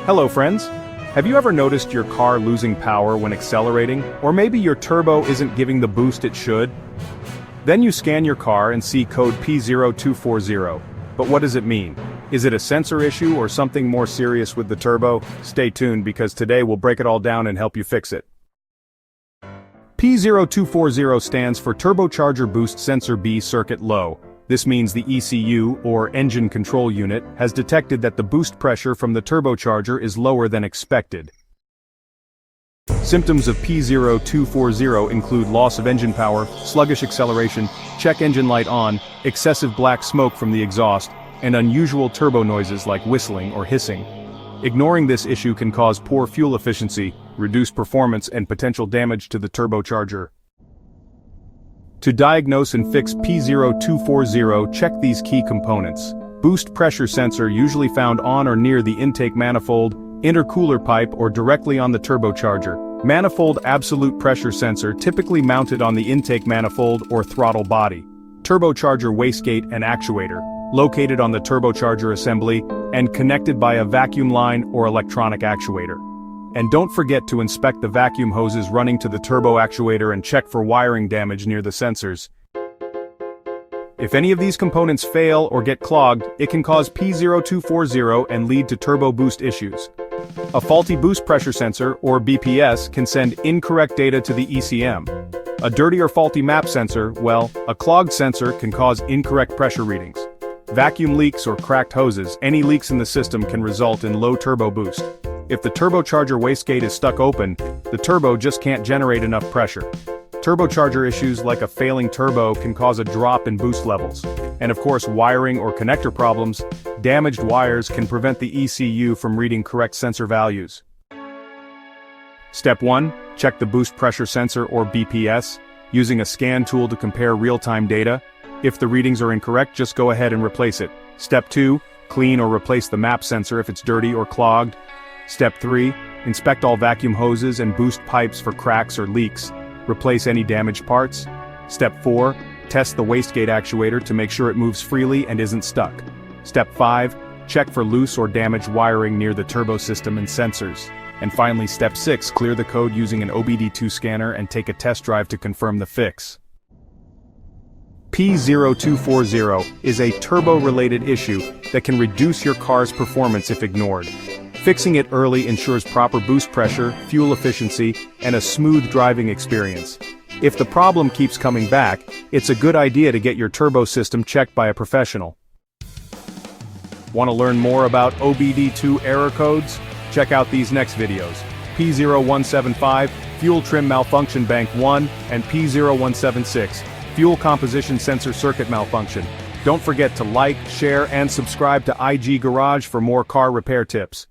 Hello friends! Have you ever noticed your car losing power when accelerating, or maybe your turbo isn't giving the boost it should? Then you scan your car and see code P0240. But what does it mean? Is it a sensor issue or something more serious with the turbo? Stay tuned because today we'll break it all down and help you fix it. P0240 stands for Turbocharger Boost Sensor B circuit low. This means the ECU, or engine control unit, has detected that the boost pressure from the turbocharger is lower than expected. Symptoms of P0240 include loss of engine power, sluggish acceleration, check engine light on, excessive black smoke from the exhaust, and unusual turbo noises like whistling or hissing. Ignoring this issue can cause poor fuel efficiency, reduce performance, and potential damage to the turbocharger. To diagnose and fix P0240, check these key components. Boost pressure sensor usually found on or near the intake manifold, intercooler pipe, or directly on the turbocharger. Manifold absolute pressure sensor typically mounted on the intake manifold or throttle body. Turbocharger wastegate and actuator, located on the turbocharger assembly, and connected by a vacuum line or electronic actuator. And don't forget to inspect the vacuum hoses running to the turbo actuator and check for wiring damage near the sensors. If any of these components fail or get clogged, it can cause P0240 and lead to turbo boost issues. A faulty boost pressure sensor, or BPS, can send incorrect data to the ECM. A dirty or faulty map sensor, well, a clogged sensor can cause incorrect pressure readings. Vacuum leaks or cracked hoses, any leaks in the system can result in low turbo boost. If the turbocharger wastegate is stuck open, the turbo just can't generate enough pressure. Turbocharger issues like a failing turbo can cause a drop in boost levels. And of course, wiring or connector problems, damaged wires can prevent the ECU from reading correct sensor values. Step 1. Check the boost pressure sensor, or BPS, using a scan tool to compare real-time data. If the readings are incorrect, just go ahead and replace it. Step 2. Clean or replace the map sensor if it's dirty or clogged. Step 3. Inspect all vacuum hoses and boost pipes for cracks or leaks. Replace any damaged parts. Step 4. Test the wastegate actuator to make sure it moves freely and isn't stuck. Step 5. Check for loose or damaged wiring near the turbo system and sensors. And finally, Step 6. Clear the code using an obd2 scanner and take a test drive to confirm the fix. P0240 is a turbo-related issue that can reduce your car's performance if ignored. Fixing it early ensures proper boost pressure, fuel efficiency, and a smooth driving experience. If the problem keeps coming back, it's a good idea to get your turbo system checked by a professional. Want to learn more about obd2 error codes? Check out these next videos. P0175, Fuel Trim Malfunction Bank 1, and P0176, Fuel Composition Sensor Circuit Malfunction. Don't forget to like, share, and subscribe to IG Garage for more car repair tips.